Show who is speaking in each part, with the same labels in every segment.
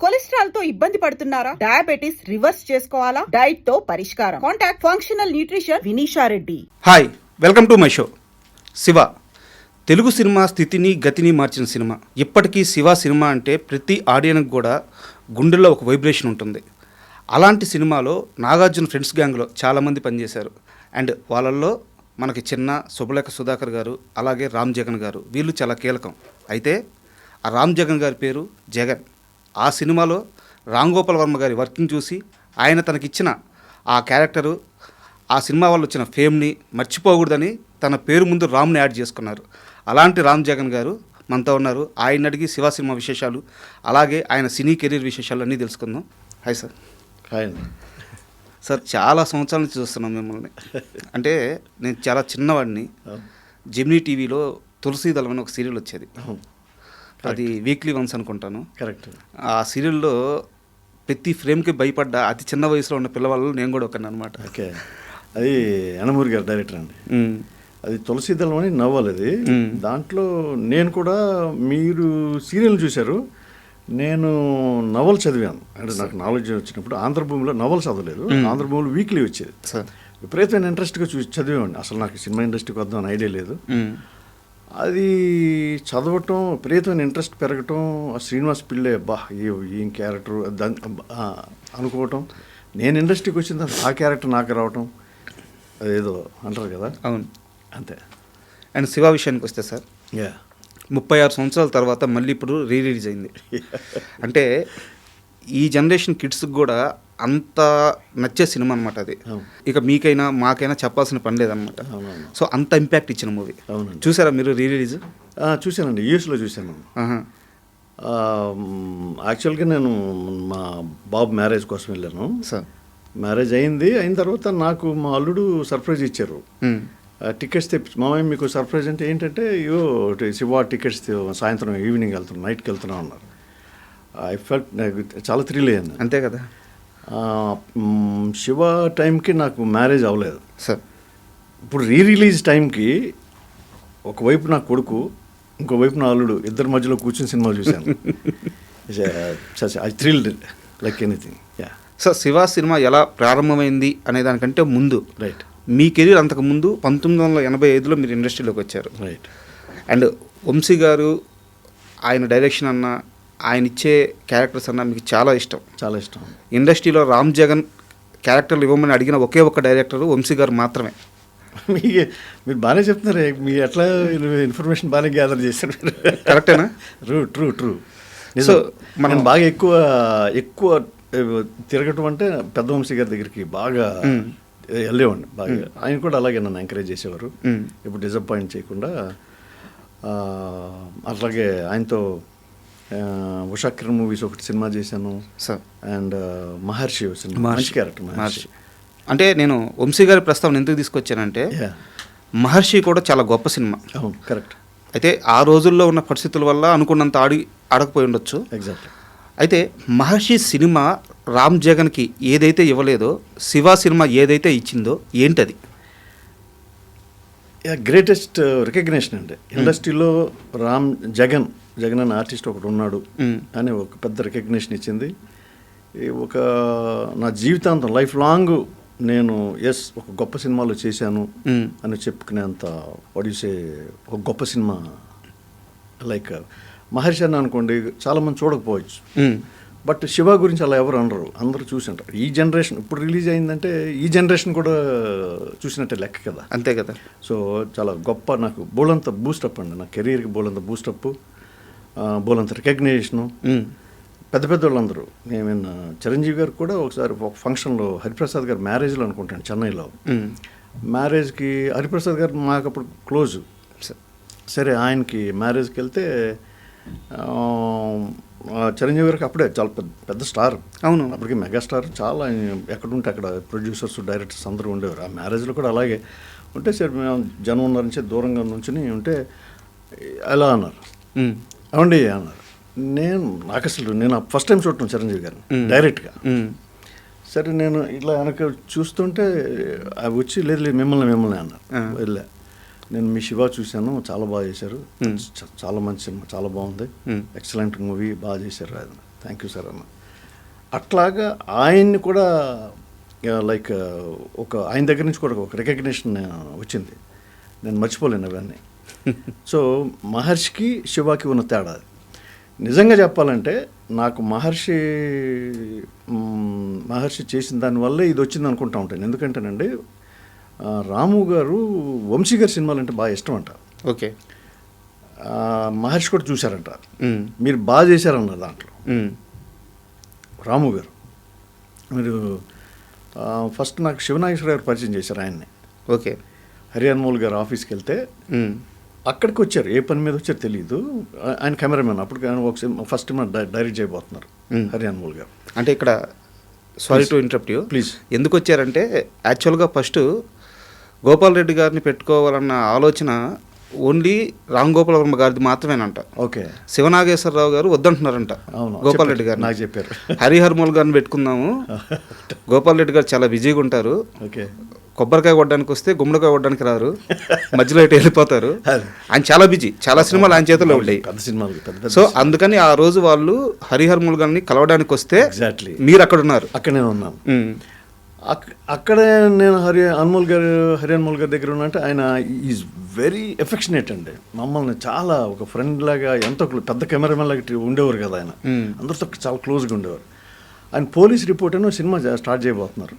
Speaker 1: Cholesterol తో ఇబ్బంది పడుతున్నారా? డయాబెటిస్ రివర్స్ చేసుకోవాలా? డైట్ తో పరిష్కారం. Contact functional nutrition Vinisha Reddy.
Speaker 2: Hi, welcome to my show. Shiva Telugu cinema స్థితిని గతిని మార్చిన సినిమా. ఇప్పటికీ శివ సినిమా అంటే ప్రతి ఆడియన్కి కూడా గుండెల్లో ఒక వైబ్రేషన్ ఉంటుంది. అలాంటి సినిమాలో నాగార్జున ఫ్రెండ్స్ గ్యాంగ్లో చాలామంది పనిచేశారు. అండ్ వాళ్ళల్లో మనకి చిన్న శుభలేఖ సుధాకర్ గారు, అలాగే రామ్ జగన్ గారు, వీళ్ళు చాలా కీలకం. అయితే ఆ రామ్ జగన్ గారి పేరు జగన్. ఆ సినిమాలో రామ్ గోపాల్ వర్మ గారి వర్కింగ్ చూసి ఆయన తనకిచ్చిన ఆ క్యారెక్టరు, ఆ సినిమా వల్ల వచ్చిన ఫేమ్ని మర్చిపోకూడదని తన పేరు ముందు రామ్ని యాడ్ చేసుకున్నారు. అలాంటి రామ్ జగన్ గారు మనతో ఉన్నారు. ఆయన అడిగి శివ సినిమా విశేషాలు, అలాగే ఆయన సినీ కెరీర్ విశేషాలు అన్నీ తెలుసుకుందాం. Hi sir.
Speaker 3: హాయ్
Speaker 2: సార్, చాలా సంవత్సరాల నుంచి చూస్తున్నాను మిమ్మల్ని. అంటే నేను చాలా చిన్నవాడిని. జెమినీ టీవీలో తులసీదళం అని ఒక సీరియల్ వచ్చేది. అది వీక్లీ వన్స్ అనుకుంటాను.
Speaker 3: కరెక్ట్.
Speaker 2: ఆ సీరియల్లో ప్రతి ఫ్రేమ్కి భయపడ్డ అతి చిన్న వయసులో ఉన్న పిల్లవాళ్ళు నేను కూడా ఒకరిని అనమాట.
Speaker 3: ఓకే, అది యనమూరి గారు డైరెక్టర్ అండి. అది తులసీదళం అని నవ్వాలి. అది దాంట్లో నేను కూడా, మీరు సీరియల్ చూశారు, నేను నవల్ చదివాను. అంటే నాకు నాలెడ్జ్ వచ్చినప్పుడు ఆంధ్రభూమిలో నవల్ చదవలేదు, ఆంధ్రభూమిలో వీక్లీ వచ్చేది. విపరీతమైన ఇంట్రెస్ట్గా చదివేవాడిని. అసలు నాకు సినిమా ఇండస్ట్రీకి వద్దామని ఐడియా లేదు. అది చదవటం, విపరీతమైన ఇంట్రెస్ట్ పెరగటం, శ్రీనివాస్ పిళ్ళే ఏం క్యారెక్టర్ అనుకోవటం, నేను ఇండస్ట్రీకి వచ్చిన తర్వాత ఆ క్యారెక్టర్ నాకు రావటం, అదేదో అంటారు కదా.
Speaker 2: అవును,
Speaker 3: అంతే.
Speaker 2: అండ్ శివ విషయానికి వస్తే సార్, 36 సంవత్సరాల తర్వాత మళ్ళీ ఇప్పుడు రిలీజ్ అయింది. అంటే ఈ జనరేషన్ కిడ్స్కి కూడా అంత నచ్చే సినిమా అనమాట అది. ఇక మీకైనా మాకైనా చెప్పాల్సిన పని లేదనమాట. సో అంత ఇంపాక్ట్ ఇచ్చిన మూవీ. చూసారా మీరు రిలీజ్?
Speaker 3: చూశానండి, యూఎస్లో చూశాను. యాక్చువల్గా నేను మా బాబు మ్యారేజ్ కోసం వెళ్ళాను. మ్యారేజ్ అయిన తర్వాత నాకు మా అల్లుడు సర్ప్రైజ్ ఇచ్చారు. టికెట్స్ తెప్పి, మామయ్య మీకు సర్ప్రైజ్ అంటే ఏంటంటే, శివ టికెట్స్ సాయంత్రం ఈవినింగ్ వెళ్తున్నాం, నైట్కి వెళ్తున్నాం అన్నారు. ఐ ఫెల్ట్, నాకు చాలా థ్రిల్ అయ్యాను.
Speaker 2: అంతే కదా.
Speaker 3: శివ టైంకి నాకు మ్యారేజ్ అవ్వలేదు
Speaker 2: సార్.
Speaker 3: ఇప్పుడు రిలీజ్ టైంకి ఒకవైపు నా కొడుకు, ఇంకోవైపు నా అల్లుడు, ఇద్దరి మధ్యలో కూర్చుని సినిమా చూశాను. I thrilled like anything.
Speaker 2: Sir, Shiva cinema ఎలా ప్రారంభమైంది అనే దానికంటే ముందు,
Speaker 3: రైట్,
Speaker 2: మీ కెరీర్ అంతకుముందు 1985లో మీరు ఇండస్ట్రీలోకి వచ్చారు.
Speaker 3: రైట్.
Speaker 2: అండ్ వంశీ గారు, ఆయన డైరెక్షన్ అన్న, ఆయన ఇచ్చే క్యారెక్టర్స్ అన్న మీకు చాలా ఇష్టం.
Speaker 3: చాలా ఇష్టం.
Speaker 2: ఇండస్ట్రీలో రామ్ జగన్ క్యారెక్టర్లు ఇవ్వమని అడిగిన ఒకే ఒక్క డైరెక్టర్ వంశీ గారు మాత్రమే.
Speaker 3: మీరు బాగానే చెప్తున్నారు, మీ ఎట్లా ఇన్ఫర్మేషన్ బాగానే గ్యాదర్ చేశారు.
Speaker 2: కరెక్టేనా?
Speaker 3: ట్రూ. సో మనం బాగా ఎక్కువ తిరగటం అంటే పెద్ద వంశీ గారి దగ్గరికి బాగా వెళ్ళేవాడిని. బాగా ఆయన కూడా అలాగే నన్ను ఎంకరేజ్ చేసేవారు, ఇప్పుడు డిసప్పాయింట్ చేయకుండా. అట్లాగే ఆయనతో ఉషాకిరణ్ మూవీస్ ఒకటి సినిమా చేశాను. అండ్ మహర్షి సినిమా, మంచి క్యారెక్టర్ మహర్షి.
Speaker 2: అంటే నేను వంశీ గారి ప్రస్తావన ఎందుకు తీసుకొచ్చానంటే, మహర్షి కూడా చాలా గొప్ప సినిమా.
Speaker 3: అవును, కరెక్ట్.
Speaker 2: అయితే ఆ రోజుల్లో ఉన్న పరిస్థితుల వల్ల అనుకున్నంత ఆడకపోయి ఉండొచ్చు.
Speaker 3: ఎగ్జాక్ట్లీ.
Speaker 2: అయితే మహర్షి సినిమా రామ్ జగన్కి ఏదైతే ఇవ్వలేదో, శివ సినిమా ఏదైతే ఇచ్చిందో ఏంటది?
Speaker 3: గ్రేటెస్ట్ రికగ్నేషన్ అండి ఇండస్ట్రీలో. రామ్ జగన్ అనే ఆర్టిస్ట్ ఒకడు ఉన్నాడు అని ఒక పెద్ద రికగ్నేషన్ ఇచ్చింది. ఒక నా జీవితాంతం లైఫ్ లాంగ్ నేను ఒక గొప్ప సినిమాలో చేశాను అని చెప్పుకునేంత వడిసే ఒక గొప్ప సినిమా. లైక్ మహర్షి అని అనుకోండి, చాలామంది చూడకపోవచ్చు, బట్ శివ గురించి అలా ఎవరు అనరు, అందరూ చూసి ఉంటారు. ఈ జనరేషన్ ఇప్పుడు రిలీజ్ అయిందంటే ఈ జనరేషన్ కూడా చూసినట్టే లెక్క కదా.
Speaker 2: అంతే కదా.
Speaker 3: సో చాలా గొప్ప, నాకు బోలంత బూస్టప్ అండి, నా కెరీర్కి బోలంత బూస్టప్, బోలంత రికగ్నేషను. పెద్ద వాళ్ళందరూ, నేను చిరంజీవి గారు కూడా ఒకసారి ఒక ఫంక్షన్లో, హరిప్రసాద్ గారు మ్యారేజ్లో అనుకుంటాను చెన్నైలో, మ్యారేజ్కి హరిప్రసాద్ గారు మాకు అప్పుడు క్లోజు. సరే, ఆయనకి మ్యారేజ్కి వెళ్తే చిరంజీవి గారికి అప్పుడే చాలా పెద్ద స్టార్.
Speaker 2: అవును,
Speaker 3: అప్పటికి మెగాస్టార్. చాలా ఎక్కడుంటే అక్కడ ప్రొడ్యూసర్స్, డైరెక్టర్స్ అందరూ ఉండేవారు. ఆ మ్యారేజ్లో కూడా అలాగే ఉంటే, సరే మేము జనం ఉన్నారని దూరంగా నుంచి ఉంటే ఎలా అన్నారు, అవండి అన్నారు. నేను ఫస్ట్ టైం చూడటం చిరంజీవి గారిని డైరెక్ట్గా. సరే, నేను ఇట్లా వెనక చూస్తుంటే అవి వచ్చి లేదు మిమ్మల్ని అన్నారు. వెళ్ళా, నేను మీ శివ చూశాను, చాలా బాగా చేశారు, చాలా మంచి సినిమా, చాలా బాగుంది, ఎక్సలెంట్ మూవీ, బాగా చేశారు. థ్యాంక్ యూ సార్ అన్న. అట్లాగా ఆయన్ని కూడా లైక్ ఒక ఆయన దగ్గర నుంచి కూడా ఒక రికగ్నిషన్ వచ్చింది. నేను మర్చిపోలేను అవన్నీ. సో మహర్షికి శివకి ఉన్న తేడా అది. నిజంగా చెప్పాలంటే నాకు మహర్షి చేసిన దానివల్లే ఇది వచ్చింది అనుకుంటా ఉంటాను. ఎందుకంటేనండి రాము గారు వంశీ గారి సినిమాలు అంటే బాగా ఇష్టం అంట.
Speaker 2: ఓకే.
Speaker 3: మహర్షి కూడా చూశారంట. మీరు బాగా చేశారన్నారు దాంట్లో. రాము గారు మీరు ఫస్ట్ నాకు శివనాగేశ్వర గారు పరిచయం చేశారు ఆయన్ని.
Speaker 2: ఓకే.
Speaker 3: హరియాన్మోల్ గారు ఆఫీస్కి వెళ్తే అక్కడికి వచ్చారు. ఏ పని మీద వచ్చారు తెలియదు. ఆయన కెమెరామెన్. అప్పుడు ఒక ఫస్ట్ డైరెక్ట్ చేయబోతున్నారు హరియాన్మోల్ గారు.
Speaker 2: అంటే ఇక్కడ sorry to interrupt you,
Speaker 3: please.
Speaker 2: ఎందుకు వచ్చారంటే యాక్చువల్గా ఫస్ట్ గోపాల్ రెడ్డి గారిని పెట్టుకోవాలన్న ఆలోచన ఓన్లీ రామ్ గోపాల్ వర్మ గారిది మాత్రమేనంట.
Speaker 3: ఓకే.
Speaker 2: శివనాగేశ్వరరావు గారు వద్దంటున్నారంట.
Speaker 3: అవును,
Speaker 2: గోపాల్ రెడ్డి గారు
Speaker 3: నాకు చెప్పారు.
Speaker 2: హరిహర్మోల్ గారిని పెట్టుకుందాము, గోపాల్ రెడ్డి గారు చాలా బిజీగా ఉంటారు,
Speaker 3: ఓకే,
Speaker 2: కొబ్బరికాయ కొట్టడానికి వస్తే గుమ్మడికాయ కొట్టడానికి రారు, మధ్యలో ఇటు వెళ్ళిపోతారు, ఆయన చాలా బిజీ, చాలా సినిమాలు ఆయన చేతుల్లో ఉండేవి,
Speaker 3: పెద్ద సినిమాలు.
Speaker 2: సో అందుకని ఆ రోజు వాళ్ళు హరిహర్మోల్ గారిని కలవడానికి వస్తే
Speaker 3: ఎగ్జాక్ట్లీ
Speaker 2: మీరు అక్కడ ఉన్నారు.
Speaker 3: అక్కడ నేను ఉన్నాను. అక్కడే నేను హరియాన్మోల్ గారి దగ్గర ఉన్నట్టు ఆయన ఈజ్ వెరీ ఎఫెక్షనేట్ అండి. మమ్మల్ని చాలా ఒక ఫ్రెండ్ లాగా, ఎంతో పెద్ద కెమెరామెన్ లాగా ఉండేవారు కదా ఆయన. అందరితో చాలా క్లోజ్గా ఉండేవారు. ఆయన పోలీస్ రిపోర్ట్ అని సినిమా స్టార్ట్ చేయబోతున్నారు.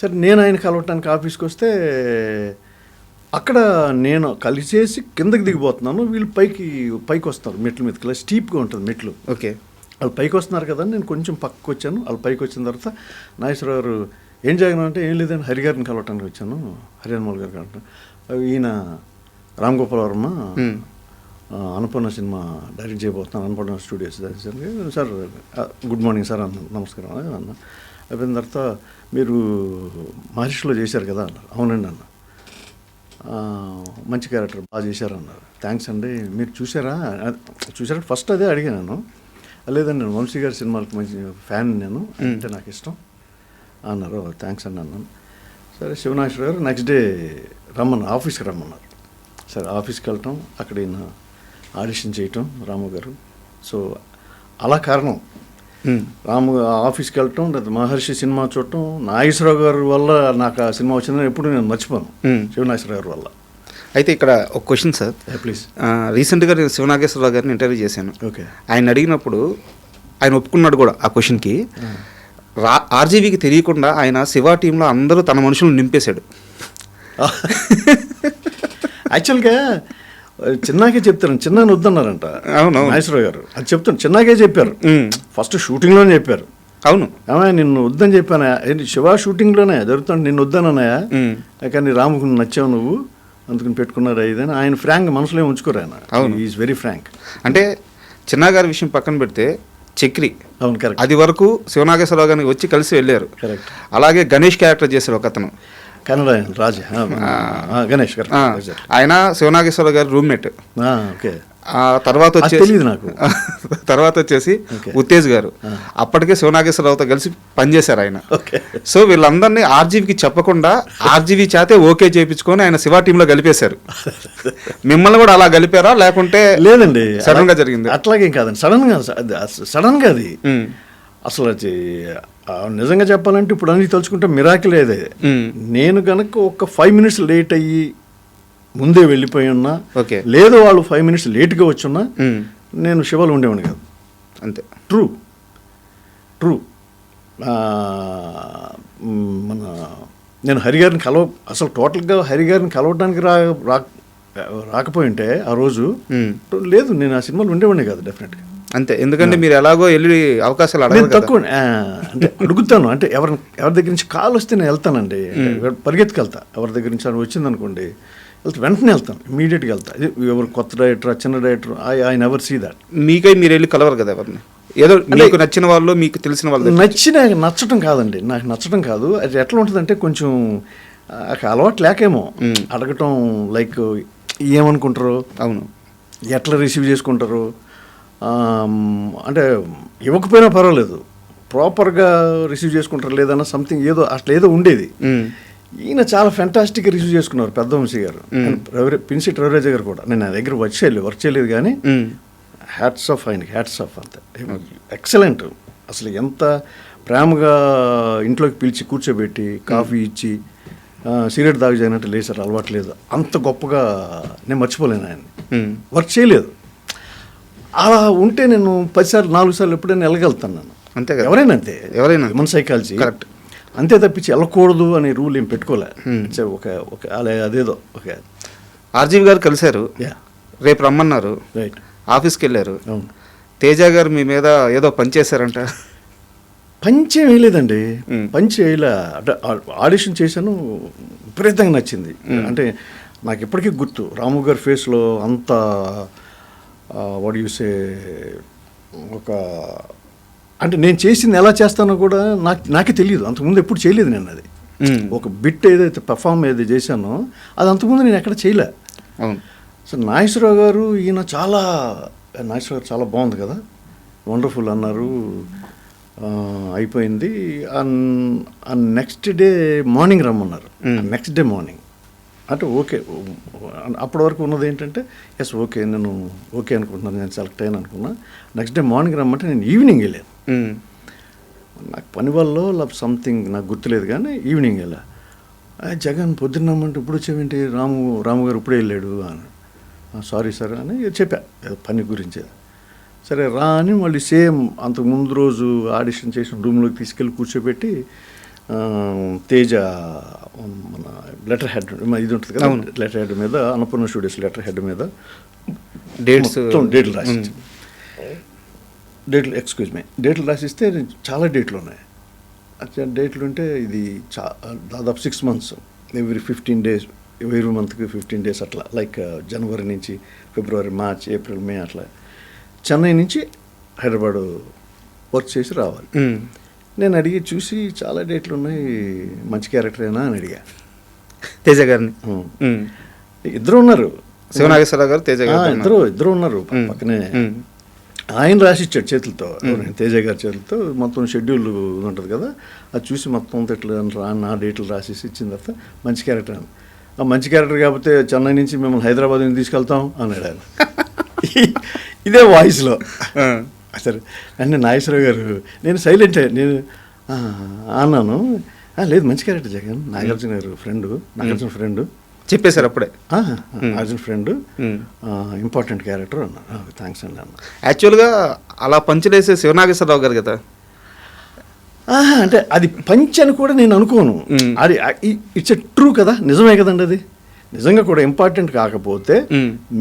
Speaker 3: సరే నేను ఆయన కలవటానికి ఆఫీస్కి వస్తే అక్కడ నేను కలిసేసి కిందకి దిగిపోతున్నాను. వీళ్ళు పైకి వస్తారు, మెట్ల మీదకి. స్టీప్గా ఉంటుంది మెట్లు.
Speaker 2: ఓకే.
Speaker 3: వాళ్ళు పైకి వస్తున్నారు కదా, నేను కొంచెం పక్కకు వచ్చాను. వాళ్ళు పైకి వచ్చిన తర్వాత నాగేశ్వరరావు గారు ఏం జరిగినా అంటే, ఏం లేదని హరి గారిని కలవటానికి వచ్చాను, హరియాన్మోల్ గారు కలవటం. ఈయన రామ్ గోపాల్ వర్మ అన్నపూర్ణ సినిమా డైరెక్ట్ చేయబోతున్నాను, Annapurna studios. Sir good morning sir అన్న, నమస్కారం అన్న. అయిపోయిన తర్వాత మీరు మహర్షిలో చేశారు కదా అన్నారు. అవునండి అన్న. మంచి క్యారెక్టర్, బాగా చేశారు అన్నారు. థ్యాంక్స్ అండి. మీరు చూసారా ఫస్ట్ అదే అడిగాను నేను. లేదండి నేను వంశీ గారి సినిమాలకు మంచి ఫ్యాన్, నేను అంటే నాకు ఇష్టం అన్నారు. థ్యాంక్స్ అండి అన్నాను. సరే శివనాగేశ్వర గారు నెక్స్ట్ డే ఆఫీస్కి రమ్మన్నారు. సరే ఆఫీస్కి వెళ్ళటం, అక్కడ ఈయన ఆడిషన్ చేయటం రాము గారు. సో అలా కారణం రాము ఆఫీస్కి వెళ్ళటం, లేదా మహర్షి సినిమా చూడటం, నాగేశ్వరరావు గారి వల్ల నాకు ఆ సినిమా వచ్చిందని ఎప్పుడు నేను మర్చిపోను, శివనాగేశ్వర గారి వల్ల.
Speaker 2: అయితే ఇక్కడ ఒక క్వశ్చన్ సార్,
Speaker 3: ప్లీజ్.
Speaker 2: రీసెంట్గా నేను శివనాగేశ్వరరావు గారిని ఇంటర్వ్యూ చేశాను.
Speaker 3: ఓకే.
Speaker 2: ఆయన అడిగినప్పుడు ఆయన ఒప్పుకున్నాడు కూడా ఆ క్వశ్చన్కి. ఆర్జీవీకి తెలియకుండా ఆయన శివ టీంలో అందరూ తన మనుషులను నింపేశాడు.
Speaker 3: యాక్చువల్గా చిన్నాకే చెప్తారు, చిన్న వద్దన్నారంట.
Speaker 2: అవును,
Speaker 3: నాగేశ్వరరావు గారు అది చెప్తాను, చిన్నాకే చెప్పారు. ఫస్ట్ షూటింగ్లోనే చెప్పారు.
Speaker 2: అవును,
Speaker 3: ఏమయ్య నిన్ను వద్దని చెప్పానా, శివ షూటింగ్లోనే జరుగుతాను, నిన్ను వద్దనన్నాయా, కానీ రాముకు నచ్చావు నువ్వు, అందుకని పెట్టుకున్నారు ఇదని. ఆయన ఫ్రాంక్ మనసులో ఉంచుకోరు ఆయన. అవును, ఈజ్ వెరీ ఫ్రాంక్.
Speaker 2: అంటే చిన్నా గారి విషయం పక్కన పెడితే చక్రి,
Speaker 3: అవును కరెక్ట్,
Speaker 2: అది వరకు శివనాగేశ్వరరావు గారిని వచ్చి కలిసి వెళ్ళారు.
Speaker 3: కరెక్ట్.
Speaker 2: అలాగే గణేష్ క్యారెక్టర్ చేశారు ఒక అతను,
Speaker 3: కన్నడ రాజా గణేష్ గారు.
Speaker 2: ఆయన శివనాగేశ్వరరావు గారి రూమ్మేట్.
Speaker 3: ఓకే.
Speaker 2: తర్వాత
Speaker 3: తెలియదు నాకు.
Speaker 2: తర్వాత వచ్చేసి ఉత్తేజ్ గారు, అప్పటికే శివనాగేశ్వరరావుతో కలిసి పనిచేశారు ఆయన. సో వీళ్ళందరినీ ఆర్జీవీకి చెప్పకుండా ఆర్జీవీ చేతే ఓకే చేయించుకొని ఆయన శివ టీంలో కలిపేశారు. మిమ్మల్ని కూడా అలా కలిపారా, లేకుంటే
Speaker 3: లేదండి
Speaker 2: సడన్ గా జరిగింది?
Speaker 3: అట్లాగేం కాదండి, సడన్ గా అది అసలు నిజంగా చెప్పాలంటే ఇప్పుడు అన్ని తలుచుకుంటే మిరాకిల్ ఏదే. నేను కనుక ఒక 5 minutes లేట్ అయ్యి ముందే వెళ్ళిపోయి ఉన్నా, లేదు వాళ్ళు 5 minutes లేట్గా వచ్చున్నా, నేను శివలో ఉండేవాడిని కాదు.
Speaker 2: అంతే.
Speaker 3: ట్రూ. నేను హరిగారిని అసలు టోటల్గా హరిగారిని కలవడానికి రాకపోయి ఉంటే ఆ రోజు లేదు, నేను ఆ సినిమాలో ఉండేవాడిని కాదు డెఫినెట్గా.
Speaker 2: అంతే, ఎందుకంటే మీరు ఎలాగో వెళ్ళి అవకాశాలు
Speaker 3: నేను తక్కువ అంటే అడుగుతాను. అంటే ఎవరి దగ్గర నుంచి కాల్ వస్తే నేను వెళ్తానండి, పరిగెత్తుకెళ్తా. ఎవరి దగ్గర నుంచి వచ్చింది అనుకోండి, వెంటనే వెళ్తాను, ఇమీడియట్గా వెళ్తా. ఎవరు కొత్త డైరెక్టర్, చిన్న director, I never see that.
Speaker 2: మీకై మీరు వెళ్ళి కలవరు కదా ఎవరిని? ఏదో మీకు నచ్చిన వాళ్ళు, మీకు తెలిసిన వాళ్ళు.
Speaker 3: నచ్చటం కాదండి, నాకు నచ్చటం కాదు. అది ఎట్లా ఉంటుందంటే కొంచెం అలవాటు లేకేమో అడగటం, లైక్ ఏమనుకుంటారు,
Speaker 2: అవును,
Speaker 3: ఎట్లా రిసీవ్ చేసుకుంటారు. అంటే ఇవ్వకపోయినా పర్వాలేదు, ప్రాపర్గా రిసీవ్ చేసుకుంటారు లేదన్నా సంథింగ్ ఏదో అట్లా ఏదో ఉండేది. ఈయన చాలా ఫెంటాస్టిక్గా రిసీవ్ చేసుకున్నారు పెద్ద వంశీ గారు, పిన్సిట్ రవిరాజ గారు కూడా. నేను నా దగ్గర వర్క్ చేయలేదు కానీ హ్యాట్స్ ఆఫ్ ఆయనకి, హ్యాట్స్ ఆఫ్ అంతే. ఎక్సలెంట్. అసలు ఎంత ప్రేమగా ఇంట్లోకి పిలిచి కూర్చోబెట్టి కాఫీ ఇచ్చి సిగరెట్ తాగి చేయనట్టు లేసారు, అలవాట్లేదు. అంత గొప్పగా నేను మర్చిపోలేను ఆయన్ని. వర్క్ చేయలేదు. అలా ఉంటే నేను 10 సార్లు 4 సార్లు ఎప్పుడైనా వెళ్ళగలుగుతాను నేను.
Speaker 2: అంతే కదా,
Speaker 3: ఎవరైనా అంతే,
Speaker 2: ఎవరైనా
Speaker 3: మన సైకాలజీ
Speaker 2: కరెక్ట్.
Speaker 3: అంతే తప్పించి వెళ్ళకూడదు అనే రూల్ ఏం పెట్టుకోలే. ఒక అలా అదేదో ఒక
Speaker 2: ఆర్జీవి గారు కలిశారు,
Speaker 3: యా
Speaker 2: రేపు రమ్మన్నారు,
Speaker 3: రైట్.
Speaker 2: ఆఫీస్కి వెళ్ళారు.
Speaker 3: అవును.
Speaker 2: తేజ గారు మీ మీద ఏదో పని చేశారంట.
Speaker 3: పంచ్ వేయలేదండి, పంచ్ వేయలే. అంటే ఆడిషన్ చేశాను, విపరీతంగా నచ్చింది. అంటే నాకు ఇప్పటికీ గుర్తు రాము గారి ఫేస్లో అంత వాట్ యు సే ఒక, అంటే నేను చేసింది ఎలా చేస్తానో కూడా నాకే తెలియదు. అంతకుముందు ఎప్పుడు చేయలేదు నేను. అది ఒక బిట్ ఏదైతే పెర్ఫామ్ ఏదైతే చేశానో అది అంతకుముందు నేను ఎక్కడ చేయలే.
Speaker 2: అవును. సో
Speaker 3: నాగేశ్వరరావు గారు నాగేశ్వరరావు గారు చాలా బాగుంది కదా, వండర్ఫుల్ అన్నారు, అయిపోయింది. నెక్స్ట్ డే మార్నింగ్ రమ్మన్నారు. నెక్స్ట్ డే మార్నింగ్ అంటే ఓకే. అప్పటి వరకు ఉన్నది ఏంటంటే ఎస్ ఓకే, నేను ఓకే అనుకుంటున్నాను, నేను సెలెక్ట్ అయ్యాను అనుకున్నా. నెక్స్ట్ డే మార్నింగ్ రమ్మంటే నేను ఈవినింగ్ వెళ్ళాను. నాకు పని వల్ల సంథింగ్ నాకు గుర్తులేదు, కానీ ఈవినింగ్ వెళ్ళా. జగన్ పొద్దున్న రమ్మంటే ఇప్పుడు వచ్చేవేంటి, రాము గారు ఇప్పుడే వెళ్ళాడు అని. సారీ సార్ అని చెప్పా పని గురించి. సరే రా అని మళ్ళీ సేమ్ అంతకు ముందు రోజు ఆడిషన్ చేసిన రూమ్లోకి తీసుకెళ్ళి కూర్చోబెట్టి తేజ మన లెటర్ హెడ్ ఇది ఉంటుంది కదా, లెటర్ హెడ్ మీద అన్నపూర్ణ స్టూడియోస్ లెటర్ హెడ్ మీద డేట్లు రాసి డేట్లు రాసిస్తే చాలా డేట్లు ఉన్నాయి. డేట్లు ఉంటే ఇది దాదాపు 6 months, ఎవ్రీ 15 days, every మంత్కి 15 days అట్లా. లైక్ జనవరి నుంచి ఫిబ్రవరి, మార్చ్, ఏప్రిల్, మే అట్లా చెన్నై నుంచి హైదరాబాదు వర్క్ చేసి రావాలి. నేను అడిగి చూసి చాలా డేట్లు ఉన్నాయి, మంచి క్యారెక్టర్ అయినా అని అడిగా
Speaker 2: తేజ గారిని.
Speaker 3: ఇద్దరు ఉన్నారు,
Speaker 2: శివనాగేశ్వరరావు గారు, తేజ గారు
Speaker 3: ఇద్దరు ఉన్నారు పక్కనే. ఆయన రాసిచ్చాడు చేతులతో, తేజ గారి చేతులతో మొత్తం షెడ్యూల్ ఉంటుంది కదా, అది చూసి మొత్తం ఇట్లా నా డేట్లు రాసేసి ఇచ్చిన తర్వాత మంచి క్యారెక్టర్ అని. మంచి క్యారెక్టర్ కాకపోతే చెన్నై నుంచి మిమ్మల్ని హైదరాబాద్ నుంచి తీసుకెళ్తాం అన్నాడు ఆయన. ఇదే వాయిస్లో. సరే అంటే నాగేశ్వరరావు గారు, నేను సైలెంట్ నేను అన్నాను, లేదు మంచి క్యారెక్టర్ జగన్, నాగార్జున గారు ఫ్రెండ్, నాగార్జున ఫ్రెండ్
Speaker 2: చెప్పేశారు అప్పుడే.
Speaker 3: నాగార్జున ఫ్రెండ్, ఇంపార్టెంట్ క్యారెక్టర్ అన్నా. థ్యాంక్స్ అండి అన్న.
Speaker 2: యాక్చువల్గా అలా పంచలేసే శివనాగేశ్వరరావు గారు కదా.
Speaker 3: అంటే అది పంచ్ అని కూడా నేను అనుకోను. అది ఇట్స్ ఎ ట్రూ కదా, నిజమే కదండి. అది నిజంగా కూడా ఇంపార్టెంట్ కాకపోతే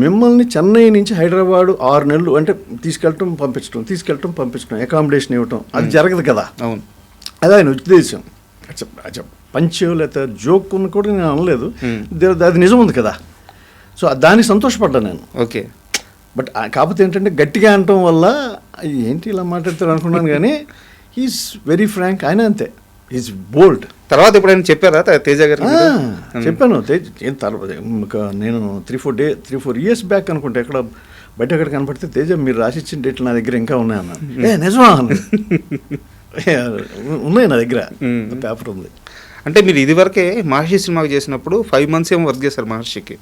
Speaker 3: మిమ్మల్ని చెన్నై నుంచి హైదరాబాదు 6 నెలలు అంటే తీసుకెళ్ళటం పంపించడం అకామిడేషన్ ఇవ్వటం అది జరగదు కదా.
Speaker 2: అవును,
Speaker 3: అది ఆయన ఉద్దేశం. పంచ్ లేకపోతే జోక్ అని కూడా నేను అనలేదు, అది నిజం ఉంది కదా. సో దానికి సంతోషపడ్డా నేను.
Speaker 2: ఓకే.
Speaker 3: బట్ కాకపోతే ఏంటంటే గట్టిగా అనటం వల్ల ఏంటి ఇలా మాట్లాడతారు అనుకున్నాను, కానీ హీఈస్ వెరీ ఫ్రాంక్. ఆయన అంతే, ఈజ్ బోల్డ్.
Speaker 2: తర్వాత ఎప్పుడైనా చెప్పారా తేజ గారు?
Speaker 3: చెప్పాను. నేను 3-4 years బ్యాక్ అనుకుంటా ఎక్కడ బయట ఎక్కడ కనపడితే, తేజ మీరు రాసిచ్చిన డేట్లు నా దగ్గర ఇంకా ఉన్నాయన్నా. నిజమా? ఉన్నాయి నా దగ్గర, పేపర్ ఉంది.
Speaker 2: అంటే మీరు ఇదివరకే మహర్షి సినిమాకి చేసినప్పుడు 5 months ఏమో వర్క్ చేశారు మహర్షికి?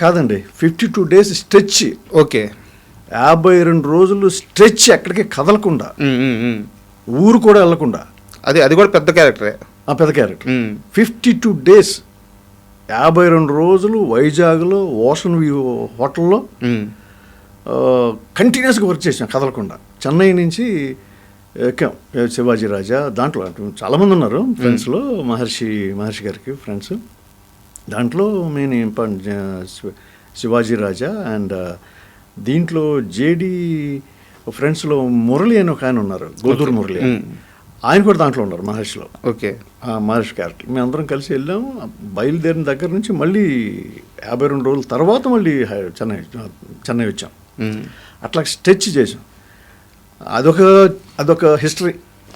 Speaker 3: కాదండి, 52 days స్ట్రెచ్.
Speaker 2: ఓకే,
Speaker 3: 52 రోజులు స్ట్రెచ్, ఎక్కడికి కదలకుండా, ఊరు కూడా వెళ్ళకుండా.
Speaker 2: అది కూడా పెద్ద క్యారెక్టరే.
Speaker 3: పెద్ద క్యారెక్టర్. 52 days 52 రోజులు వైజాగ్లో ఓషన్ వ్యూ హోటల్లో కంటిన్యూస్గా వర్క్ చేసాం కదలకుండా. చెన్నై నుంచి ఎక్కాం శివాజీ రాజా. దాంట్లో చాలామంది ఉన్నారు ఫ్రెండ్స్లో, మహర్షి గారికి ఫ్రెండ్స్. దాంట్లో మెయిన్ శివాజీ రాజా అండ్ దీంట్లో జేడి ఫ్రెండ్స్లో మురళి అని ఒక ఆయన ఉన్నారు, గోదూరు మురళి, ఆయన కూడా దాంట్లో ఉన్నారు మహర్షిలో.
Speaker 2: ఓకే.
Speaker 3: మహర్షి క్యారెక్టర్. మేము అందరం కలిసి వెళ్ళాము. బయలుదేరిన దగ్గర నుంచి మళ్ళీ 52 రోజుల తర్వాత మళ్ళీ చెన్నై వచ్చాం. అట్లా స్ట్రెచ్ చేసాం. అదొక హిస్టరీ.